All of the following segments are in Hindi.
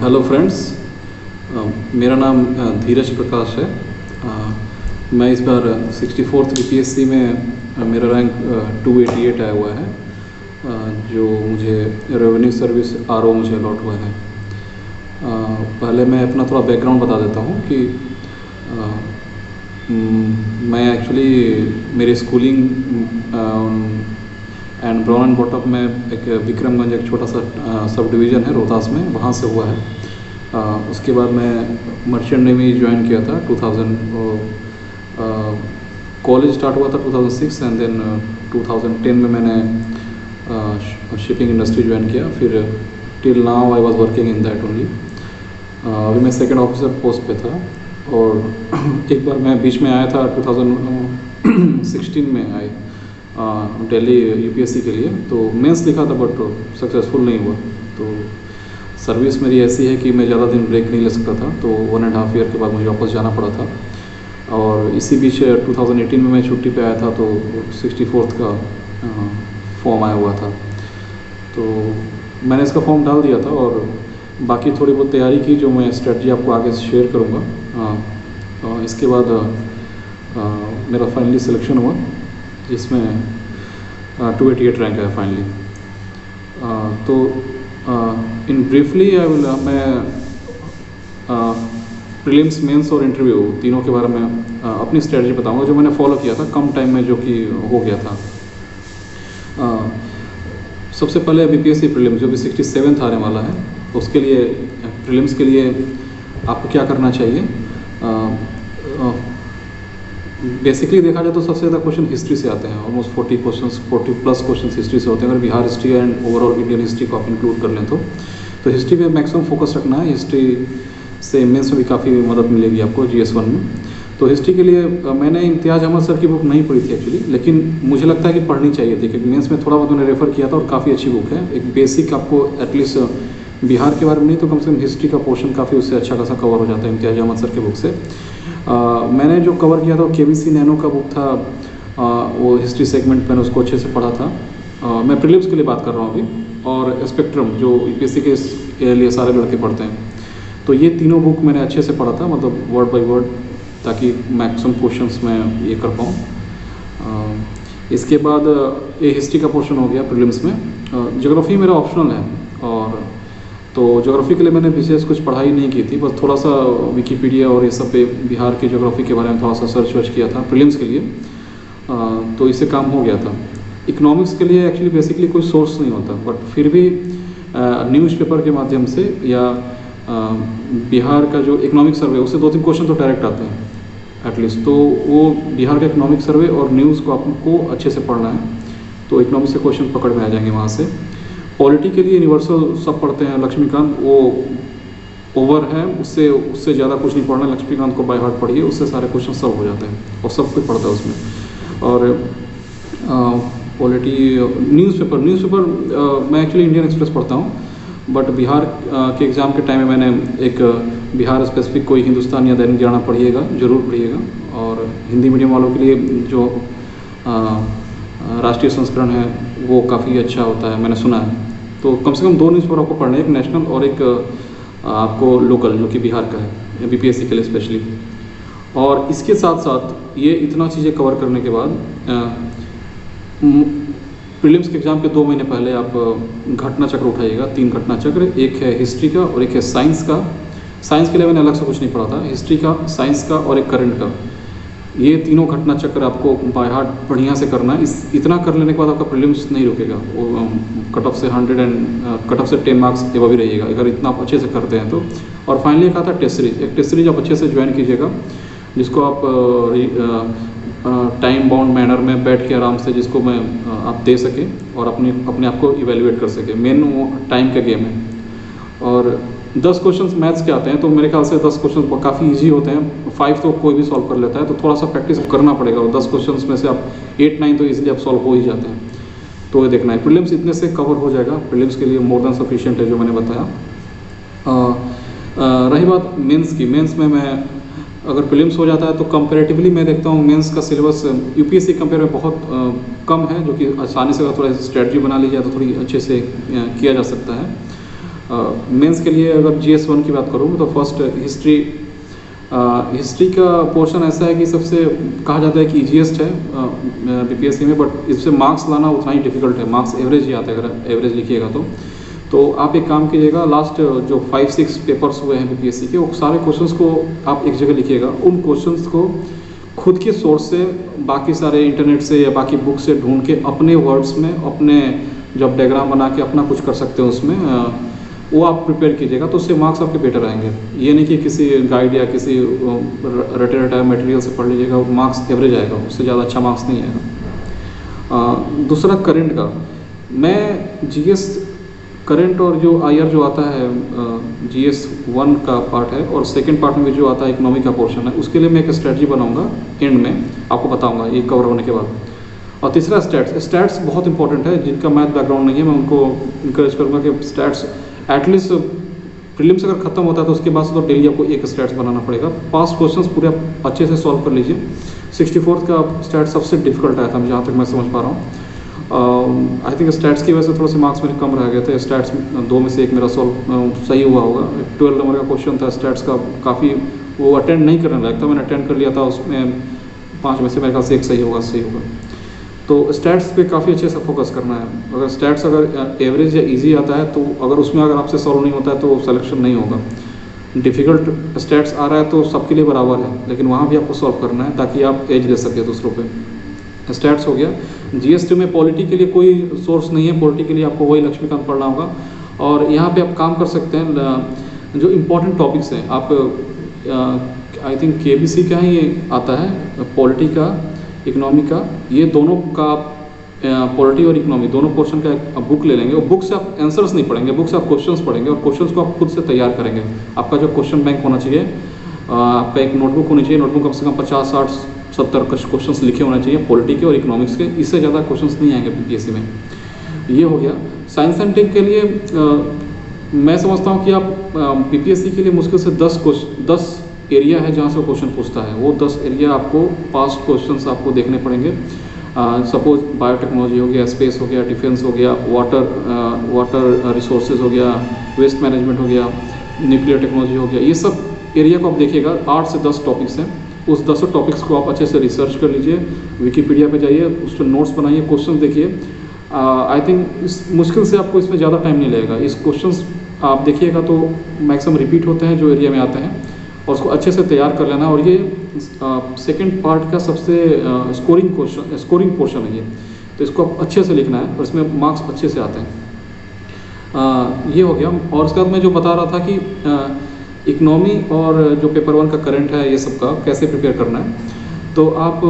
हेलो फ्रेंड्स, मेरा नाम धीरज प्रकाश है। मैं इस बार 64th बीपीएससी में मेरा रैंक 288 आया हुआ है, जो मुझे रेवेन्यू सर्विस आरओ मुझे अलॉट हुआ है। पहले मैं अपना थोड़ा बैकग्राउंड बता देता हूँ कि मैं एक्चुअली मेरी स्कूलिंग एंड ब्राउन एंड बॉटअप में एक विक्रमगंज एक छोटा सा सब डिवीज़न है रोहतास में, वहाँ से हुआ है। उसके बाद मैं मर्चेंट नेवी ज्वाइन किया था 2000। कॉलेज स्टार्ट हुआ था 2006 एंड देन 2010 में मैंने शिपिंग इंडस्ट्री ज्वाइन किया। फिर till now I was working in that only. अभी मैं सेकंड ऑफिसर पोस्ट पे था और एक बार मैं बीच में आया था 2016 में आए दिल्ली यूपीएससी के लिए, तो मेंस लिखा था बट सक्सेसफुल नहीं हुआ। तो सर्विस मेरी ऐसी है कि मैं ज़्यादा दिन ब्रेक नहीं ले सकता था, तो 1.5 ईयर के बाद मुझे वापस जाना पड़ा था। और इसी बीच 2018 में मैं छुट्टी पे आया था, तो 64th का फॉर्म आया हुआ था, तो मैंने इसका फॉर्म डाल दिया था और बाकी थोड़ी बहुत तैयारी की, जो मैं स्ट्रेटजी आपको आगे शेयर करूँगा। इसके बाद मेरा फाइनली सिलेक्शन हुआ, जिसमें 288 रैंक है फाइनली। तो इन ब्रीफली मैं प्रीलिम्स, मेंस और इंटरव्यू तीनों के बारे में अपनी स्ट्रेटजी बताऊंगा, जो मैंने फॉलो किया था कम टाइम में, जो कि हो गया था। सबसे पहले बीपीएससी प्रीलिम्स जो भी 67th आने वाला है, उसके लिए प्रीलिम्स के लिए आपको क्या करना चाहिए। बेसिकली देखा जाए तो सबसे ज़्यादा क्वेश्चन हिस्ट्री से आते हैं, ऑलमोस्ट 40+ क्वेश्चन हिस्ट्री से होते हैं। अगर Bihar history and overall Indian history को आप इंक्लूड कर लें तो हिस्ट्री पे मैक्सिमम फोकस रखना है। हिस्ट्री से मेंस में भी काफ़ी मदद मिलेगी आपको GS1 में। तो हिस्ट्री के लिए मैंने इम्तियाज़ अहमद सर की बुक नहीं पढ़ी थी एक्चुअली, लेकिन मुझे लगता है कि पढ़नी चाहिए थी, क्योंकि मेंस में थोड़ा बहुत मैंने रेफ़र किया था और काफ़ी अच्छी बुक है। एक बेसिक आपको एटलीस्ट बिहार के बारे में नहीं तो कम से कम हिस्ट्री का पोर्शन काफ़ी उससे अच्छा खासा कवर हो जाता है इम्तियाज़ अहमद सर के बुक से। मैंने जो कवर किया था वो KBC नैनो का बुक था, वो हिस्ट्री सेगमेंट मैंने उसको अच्छे से पढ़ा था। मैं प्रीलिम्स के लिए बात कर रहा हूँ अभी, और स्पेक्ट्रम जो यूपीएससी के लिए सारे लड़के पढ़ते हैं, तो ये तीनों बुक मैंने अच्छे से पढ़ा था, मतलब वर्ड बाय वर्ड, ताकि मैक्सिमम क्वेश्चंस मैं ये कर पाऊँ। इसके बाद ये हिस्ट्री का पोर्शन हो गया प्रीलिम्स में। ज्योग्राफी मेरा ऑप्शनल है, और तो ज्योग्राफी के लिए मैंने विशेष कुछ पढ़ाई नहीं की थी, बस थोड़ा सा विकीपीडिया और ये सब पे बिहार की ज्योग्राफी के बारे में थोड़ा सा सर्च किया था प्रीलिम्स के लिए, तो इससे काम हो गया था। इकोनॉमिक्स के लिए एक्चुअली बेसिकली कोई सोर्स नहीं होता, बट फिर भी न्यूज़पेपर के माध्यम से या बिहार का जो इकोनॉमिक सर्वे, उससे 2-3 क्वेश्चन तो डायरेक्ट आते हैं एटलीस्ट। तो वो बिहार का इकोनॉमिक सर्वे और न्यूज़ को आपको अच्छे से पढ़ना है, तो इकोनॉमिक्स से क्वेश्चन पकड़ में आ जाएंगे वहाँ से। पॉलिटी के लिए यूनिवर्सल सब पढ़ते हैं, लक्ष्मीकांत वो ओवर है, उससे ज़्यादा कुछ नहीं पढ़ना। लक्ष्मीकांत को बाय हार्ट पढ़िए, उससे सारे क्वेश्चन सब हो जाते हैं और सब कुछ पढ़ता है उसमें। और पॉलिटी न्यूज़पेपर मैं एक्चुअली इंडियन एक्सप्रेस पढ़ता हूँ, बट बिहार के एग्ज़ाम के टाइम में मैंने एक बिहार स्पेसिफिक कोई हिंदुस्तान या दैनिक जागरण पढ़िएगा, ज़रूर पढ़िएगा। और हिंदी मीडियम वालों के लिए जो राष्ट्रीय संस्करण है वो काफ़ी अच्छा होता है, मैंने सुना है। तो कम से कम 2 न्यूज़पेपर आपको पढ़ना है, एक नेशनल और एक आपको लोकल, जो कि बिहार का है, बीपीएससी के लिए स्पेशली। और इसके साथ साथ ये इतना चीज़ें कवर करने के बाद प्रीलिम्स के एग्ज़ाम के 2 महीने पहले आप घटना चक्र उठाइएगा। 3 घटना चक्र, एक है हिस्ट्री का और एक है साइंस का। साइंस के लिए मैंने अलग से कुछ नहीं पढ़ा था, हिस्ट्री का, साइंस का और एक करंट का। ये तीनों घटना चक्र आपको बाय हार्ट बढ़िया से करना है। इतना कर लेने के बाद आपका प्रीलिम्स नहीं रुकेगा, वो कट ऑफ से 10 मार्क्स एवं भी रहिएगा, अगर इतना आप अच्छे से करते हैं तो। और फाइनली एक आता है टेस्ट सीरीज। एक टेस्ट सीरीज आप अच्छे से ज्वाइन कीजिएगा, जिसको आप टाइम बाउंड मैनर में बैठ के आराम से, जिसको मैं आप दे सकें और अपने आप को इवेल्युएट कर सकें। मेन वो टाइम का गेम है। और 10 क्वेश्चंस मैथ्स के आते हैं, तो मेरे ख्याल से 10 क्वेश्चन काफ़ी इजी होते हैं। 5 तो कोई भी सॉल्व कर लेता है, तो थोड़ा सा प्रैक्टिस करना पड़ेगा। और 10 क्वेश्चंस में से आप 8-9 तो इजीली आप सॉल्व हो ही जाते हैं। तो ये देखना है, प्रीलिम्स इतने से कवर हो जाएगा, प्रीलिम्स के लिए मोर देन सफिशिएंट है जो मैंने बताया। रही बात मेंस की, मेंस में मैं अगर प्रीलिम्स हो जाता है तो कंपैरेटिवली मैं देखता हूँ मेंस का सिलेबस यूपीएससी कंपेयर में बहुत कम है, जो कि आसानी से अगर थोड़ा स्ट्रेटजी बना ली जाए तो थोड़ी अच्छे से किया जा सकता है। मेंस के लिए अगर GS 1 की बात करूँ तो फर्स्ट हिस्ट्री का पोर्शन ऐसा है कि सबसे कहा जाता है कि ईजीएस्ट है BPSC में, बट इससे मार्क्स लाना उतना ही डिफिकल्ट है, मार्क्स एवरेज ही आता है अगर एवरेज लिखिएगा तो आप एक काम कीजिएगा, लास्ट जो 5-6 पेपर्स हुए हैं BPSC के, वो सारे क्वेश्चंस को आप एक जगह लिखिएगा, उन क्वेश्चंस को खुद के सोर्स से, बाकी सारे इंटरनेट से या बाकी बुक से ढूंढ के अपने वर्ड्स में, अपने जब डायग्राम बना के अपना कुछ कर सकते हो उसमें, वो आप प्रिपेयर कीजिएगा, तो उससे मार्क्स आपके बेटर आएंगे। ये नहीं कि किसी गाइड या किसी रटे रटाए मटेरियल से पढ़ लीजिएगा, मार्क्स एवरेज आएगा, उससे ज़्यादा अच्छा मार्क्स नहीं आएगा। दूसरा करंट का, मैं GS करंट और जो IR जो आता है GS 1 का पार्ट है, और सेकंड पार्ट में भी जो आता है इकोनॉमी का पोर्शन है, उसके लिए मैं एक स्ट्रेटजी बनाऊंगा, एंड में आपको बताऊंगा ये कवर होने के बाद। और तीसरा स्टैट्स बहुत इंपॉर्टेंट है, जिनका मैथ बैकग्राउंड नहीं है, मैं उनको इंकरेज करूँगा कि स्टैट्स एटलीस्ट प्रीलिम्स अगर खत्म होता है तो उसके बाद से तो डेली आपको एक स्टैट्स बनाना पड़ेगा। पास्ट क्वेश्चंस पूरे अच्छे से सॉल्व कर लीजिए। 64th का स्टैट सबसे डिफिकल्ट आया था जहाँ तक मैं समझ पा रहा हूँ। आई थिंक स्टैट्स की वजह से थोड़े से मार्क्स मेरे कम रह गए थे, स्टैट्स 2 में से 1 मेरा सॉल्व सही हुआ होगा। 12 नंबर का क्वेश्चन था स्टैट्स का, काफ़ी वो अटेंड नहीं करने लायक था, मैंने अटेंड कर लिया था, उसमें 5 में से मेरे ख्याल से 1 सही होगा। तो स्टैट्स पे काफ़ी अच्छे से फोकस करना है। अगर स्टैट्स अगर एवरेज या इजी आता है तो अगर उसमें अगर आपसे सॉल्व नहीं होता है तो सिलेक्शन नहीं होगा। डिफ़िकल्ट स्टैट्स आ रहा है तो सबके लिए बराबर है, लेकिन वहाँ भी आपको सॉल्व करना है ताकि आप एज ले सके दूसरों पे। स्टैट्स हो गया। GS 2 में पॉलिटी के लिए कोई सोर्स नहीं है, पॉलिटी के लिए आपको वही लक्ष्मीकांत पढ़ना होगा, और यहाँ पे आप काम कर सकते हैं। जो इम्पोर्टेंट टॉपिक्स हैं आप आई थिंक KBC का ही आता है, पॉलिटी का, इकोनॉमी का, ये दोनों का पॉलिटी और इकोनॉमी दोनों पोर्शन का एक बुक ले लेंगे, और बुक से आप आंसर्स नहीं पढ़ेंगे, बुक से आप क्वेश्चंस पढ़ेंगे, और क्वेश्चंस को आप खुद से तैयार करेंगे। आपका जो क्वेश्चन बैंक होना चाहिए, आपका एक नोटबुक होनी चाहिए, नोटबुक कम से कम 50, 60, 70 क्वेश्चंस लिखे होने चाहिए पॉलिटी के और इकोनॉमिक्स के, इससे ज़्यादा क्वेश्चंस नहीं आएंगे BPSC में। ये हो गया। साइंस एंड टेक के लिए मैं समझता हूँ कि आप BPSC के लिए मुश्किल से 10 एरिया है जहाँ से क्वेश्चन पूछता है, वो 10 एरिया आपको पास्ट क्वेश्चंस आपको देखने पड़ेंगे। सपोज बायोटेक्नोलॉजी हो गया, स्पेस हो गया, डिफेंस हो गया, वाटर रिसोर्सेज हो गया, वेस्ट मैनेजमेंट हो गया, न्यूक्लियर टेक्नोलॉजी हो गया, ये सब एरिया को आप देखिएगा। 8 से 10 टॉपिक्स हैं, उस 10 टॉपिक्स को आप अच्छे से रिसर्च कर लीजिए, विकीपीडिया पे जाइए, उस पर नोट्स बनाइए, क्वेश्चन देखिए। आई थिंक इस मुश्किल से आपको इसमें ज़्यादा टाइम नहीं लगेगा। इस क्वेश्चंस आप देखिएगा तो मैक्सिमम रिपीट होते हैं जो एरिया में आते हैं, और उसको अच्छे से तैयार कर लेना। और ये सेकंड पार्ट का सबसे स्कोरिंग पोर्शन है ये, तो इसको आप अच्छे से लिखना है और इसमें मार्क्स अच्छे से आते हैं। ये हो गया। और उसके बाद मैं जो बता रहा था कि इकनॉमी और जो पेपर 1 का करंट है, ये सब का कैसे प्रिपेयर करना है, तो आप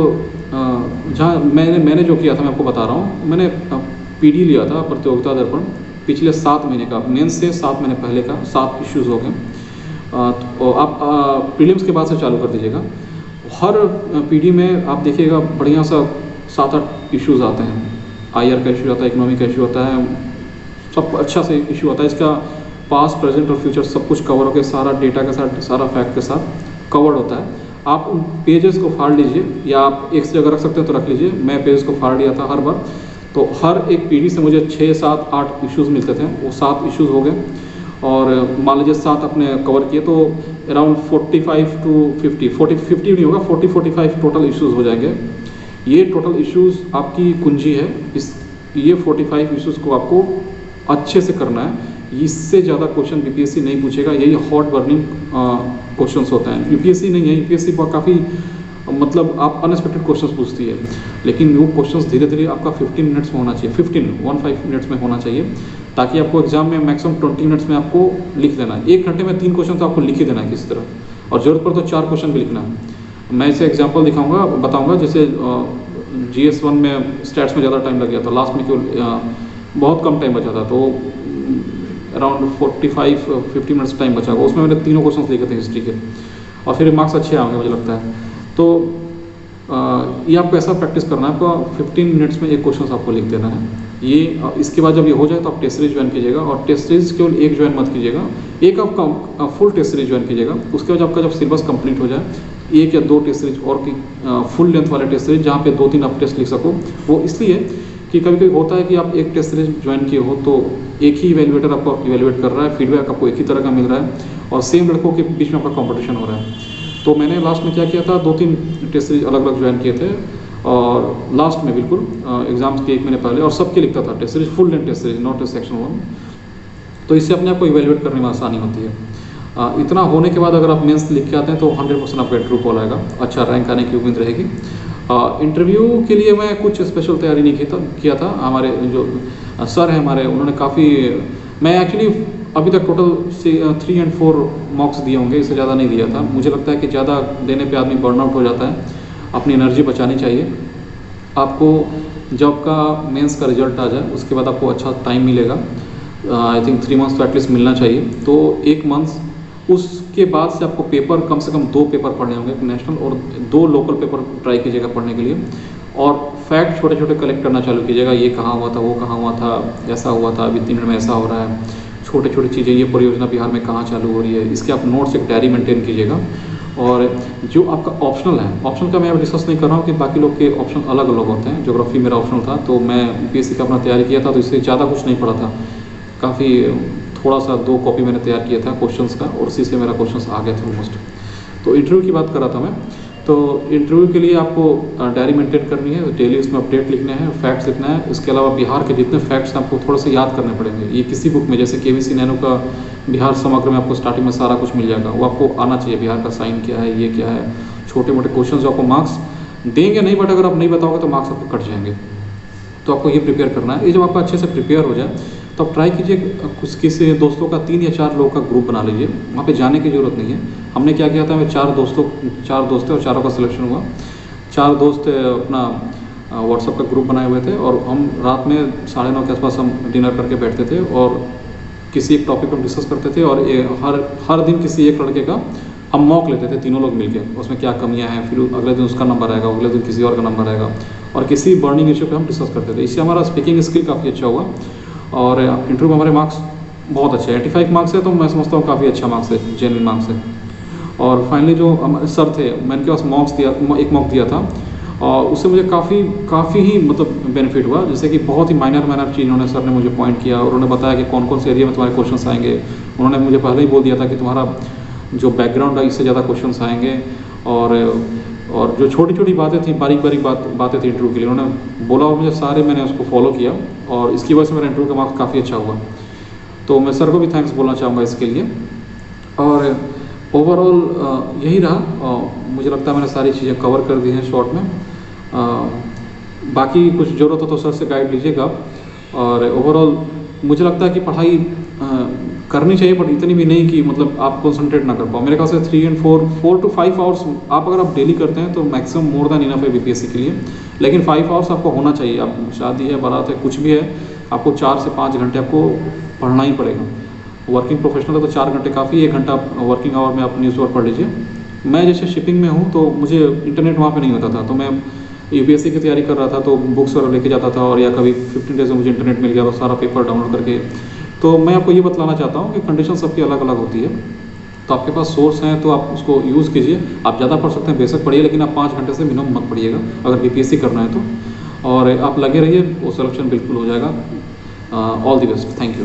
जहाँ मैंने जो किया था मैं आपको बता रहा हूँ। मैंने PD लिया था, प्रतियोगिता दर्पण, पिछले 7 महीने का, मेंस से 7 महीने पहले का 7 इश्यूज़ हो गए। तो आप प्रीलिम्स के बाद से चालू कर दीजिएगा। हर PD में आप देखिएगा बढ़िया सा 7-8 इश्यूज़ आते हैं। IR का इशू आता है, इकोनॉमी का इशू आता है, सब अच्छा से इशू आता है। इसका पास्ट, प्रेजेंट और फ्यूचर सब कुछ कवर होकर, सारा डेटा के साथ, सारा फैक्ट के साथ कवर्ड होता है। आप उन पेजेस को फाड़ लीजिए, या आप एक से अगर रख सकते हो तो रख लीजिए। मैं पेजेस को फाड़ लिया था हर बार, तो हर एक PD से मुझे 6, 7, 8 इश्यूज़ मिलते थे। वो 7 इश्यूज़ हो गए, और मान लीजिए 7 अपने कवर किए, तो अराउंड 45 to 50 नहीं होगा, 40-45 टोटल इश्यूज़ हो जाएंगे। ये टोटल इश्यूज़ आपकी कुंजी है। ये 45 इश्यूज़ को आपको अच्छे से करना है। इससे ज़्यादा क्वेश्चन BPSC नहीं पूछेगा। यही हॉट बर्निंग क्वेश्चंस होते हैं। UPSC नहीं है, UPSC काफ़ी मतलब आप अनएक्सपेक्टेड क्वेश्चंस पूछती है, लेकिन वो क्वेश्चंस धीरे धीरे आपका 15 मिनट्स में होना चाहिए, 15 मिनट्स में होना चाहिए, ताकि आपको एग्जाम में मैक्सिमम 20 मिनट्स में आपको लिख देना है। 1 घंटे में 3 क्वेश्चन तो आपको लिख ही देना है किसी तरह, और ज़रूरत पड़े तो 4 क्वेश्चन भी लिखना है। मैं इसे एग्जाम्पल दिखाऊंगा, बताऊंगा। जैसे GS 1 में स्टैट्स में ज़्यादा टाइम लग गया था, लास्ट में केवल बहुत कम टाइम बचा था, तो अराउंड 45-50 मिनट्स टाइम बचा होगा। उसमें मैंने 3 क्वेश्चन लिखे थे हिस्ट्री के, और फिर मार्क्स अच्छे आएंगे मुझे लगता है। तो ये आपको ऐसा प्रैक्टिस करना है, आपको 15 मिनट्स में 1 क्वेश्चन आपको लिख देना है। ये इसके बाद जब ये हो जाए तो आप टेस्ट सीरीज ज्वाइन कीजिएगा, और टेस्ट सीरीज केवल 1 ज्वाइन मत कीजिएगा, एक आपका फुल टेस्ट सीरीज ज्वाइन कीजिएगा। उसके बाद आपका जब सिलेबस कंप्लीट हो जाए, 1 या 2 टेस्ट सीरीज और की फुल लेंथ वाले टेस्ट सीरीज, जहाँ पे 2-3 आप टेस्ट लिख सको। वो इसलिए कि कभी कभी होता है कि आप एक टेस्ट सीरीज ज्वाइन किए हो तो एक ही इवेल्युएटर आपको इवेल्युएट कर रहा है, फीडबैक आपको एक ही तरह का मिल रहा है और सेम लड़कों के बीच में आपका कंपटीशन हो रहा है। तो मैंने लास्ट में क्या किया था, 2-3 टेस्ट सीरीज अलग अलग ज्वाइन किए थे और लास्ट में बिल्कुल एग्जाम्स के 1 महीने पहले, और सबके लिखता था test series, full length test series, not section 1। तो इससे अपने आप को इवेल्युएट करने में आसानी होती है। इतना होने के बाद अगर आप मेंस लिख के आते हैं तो 100% आपका इंटरव्यू कॉल आएगा, अच्छा रैंक आने की उम्मीद रहेगी। इंटरव्यू के लिए मैं कुछ स्पेशल तैयारी नहीं किया था। हमारे जो सर हैं हमारे, उन्होंने काफ़ी, मैं एक्चुअली अभी तक टोटल 3 और 4 मॉक्स दिए होंगे, इससे ज़्यादा नहीं दिया था। मुझे लगता है कि ज़्यादा देने पे आदमी बर्नआउट हो जाता है, अपनी एनर्जी बचानी चाहिए। आपको जब का मेंस का रिजल्ट आ जाए उसके बाद आपको अच्छा टाइम मिलेगा, आई थिंक 3 मंथ्स तो एटलीस्ट मिलना चाहिए। तो 1 मंथ, उसके बाद से आपको पेपर कम से कम 2 पेपर पढ़ने होंगे, एक नेशनल और 2 लोकल पेपर ट्राई कीजिएगा पढ़ने के लिए। और फैक्ट छोटे छोटे कलेक्ट करना चालू कीजिएगा, ये कहाँ हुआ था, वो कहाँ हुआ था, ऐसा हुआ था, अभी 3 मिनट में ऐसा हो रहा है, छोटे छोटी चीज़ें, ये परियोजना बिहार में कहाँ चालू हो रही है, इसके आप नोट्स एक डायरी मेंटेन कीजिएगा। और जो आपका ऑप्शनल है, ऑप्शनल का मैं अब डिस्कस नहीं कर रहा हूँ कि बाकी लोग के ऑप्शन अलग अलग होते हैं। ज्योग्राफी मेरा ऑप्शनल था तो मैं यूपीएससी का अपना तैयारी किया था, तो इससे ज़्यादा कुछ नहीं पढ़ा था, काफ़ी थोड़ा सा 2 कॉपी मैंने तैयार किया था क्वेश्चंस का और उसी से मेरा क्वेश्चंस आ गया था ऑलमोस्ट। तो इंटरव्यू की बात कर रहा था मैं, तो इंटरव्यू के लिए आपको डायरी मेंटेन करनी है, डेली उसमें अपडेट लिखने हैं, फैक्ट्स लिखना है। इसके अलावा बिहार के जितने फैक्ट्स हैं आपको थोड़ा सा याद करने पड़ेंगे। ये किसी बुक में, जैसे केवीसी नैनो का बिहार समग्र में आपको स्टार्टिंग में सारा कुछ मिल जाएगा, वो आपको आना चाहिए। बिहार का साइन क्या है, ये क्या है, छोटे मोटे क्वेश्चन जो आपको मार्क्स देंगे नहीं, बट अगर आप नहीं बताओगे तो मार्क्स आपको कट जाएंगे। तो आपको ये प्रिपेयर करना है। ये जब आपका अच्छे से प्रिपेयर हो जाए तो आप ट्राई कीजिए कुछ किसी दोस्तों का 3 या 4 लोगों का ग्रुप बना लीजिए, वहाँ पे जाने की ज़रूरत नहीं है। हमने क्या किया था, हमें 4 दोस्त थे और चारों का सिलेक्शन हुआ। 4 दोस्त अपना व्हाट्सएप का ग्रुप बनाए हुए थे और हम रात में 9:30 के आसपास हम डिनर करके बैठते थे और किसी एक टॉपिक पर डिस्कस करते थे। और हर दिन किसी एक लड़के का हम मॉक लेते थे, तीनों लोग मिलकर, उसमें क्या कमियां हैं, फिर अगले दिन उसका नंबर आएगा, अगले दिन किसी और का नंबर आएगा और किसी बर्निंग इशू पे हम डिस्कस करते थे। इससे हमारा स्पीकिंग स्किल काफ़ी अच्छा हुआ और इंटरव्यू में हमारे मार्क्स बहुत अच्छे हैं। 85 मार्क्स है तो मैं समझता हूँ काफ़ी अच्छा मार्क्स है, जेन्युइन मार्क्स है। और फाइनली जो हमारे सर थे, मैंने उनके पास एक मॉक दिया था और उससे मुझे काफ़ी ही मतलब बेनिफिट हुआ। जैसे कि बहुत ही माइनर चीज़ उन्होंने, सर ने मुझे पॉइंट किया और उन्होंने बताया कि कौन कौन से एरिया में तुम्हारे क्वेश्चन आएंगे। उन्होंने मुझे पहले ही बोल दिया था कि तुम्हारा जो बैकग्राउंड है इससे ज़्यादा क्वेश्चन आएंगे। और जो छोटी छोटी बातें थी, बारीक बातें थी इंटरव्यू के लिए, उन्होंने बोला और मुझे सारे मैंने उसको फॉलो किया और इसकी वजह से मेरा इंटरव्यू का मार्क्स काफ़ी अच्छा हुआ। तो मैं सर को भी थैंक्स बोलना चाहूँगा इसके लिए। और ओवरऑल यही रहा, मुझे लगता है मैंने सारी चीज़ें कवर कर दी हैं शॉर्ट में। बाकी कुछ ज़रूरत हो तो सर से गाइड लीजिएगा। और ओवरऑल मुझे लगता है कि पढ़ाई करनी चाहिए, बट इतनी भी नहीं कि मतलब आप कंसंट्रेट ना कर पाओ। मेरे ख्याल से 3 और 4 to 5 आवर्स अगर आप डेली करते हैं तो मैक्सिमम मोर देन इनफ है बीपीएससी के लिए। लेकिन 5 आवर्स आपको होना चाहिए। आप शादी है, बारात है, कुछ भी है, आपको 4 से 5 घंटे आपको पढ़ना ही पड़ेगा। वर्किंग प्रोफेशनल है तो 4 घंटे काफ़ी, 1 घंटा वर्किंग आवर में आप न्यूज़पेपर पढ़ लीजिए। मैं जैसे शिपिंग में हूँ तो मुझे इंटरनेट वहाँ पे नहीं होता था, तो मैं यूपीएससी की तैयारी कर रहा था तो बुक्स वगैरह लेके जाता था, और या कभी 15 डेज में मुझे इंटरनेट मिल गया तो सारा पेपर डाउनलोड करके। तो मैं आपको ये बतलाना चाहता हूँ कि कंडीशन सबकी अलग अलग होती है। तो आपके पास सोर्स हैं तो आप उसको यूज़ कीजिए। आप ज़्यादा पढ़ सकते हैं, बेशक पढ़िए, लेकिन आप 5 घंटे से मिनिमम मत पढ़िएगा अगर बीपीएससी करना है तो। और आप लगे रहिए, वो सिलेक्शन बिल्कुल हो जाएगा। All the best, thank you.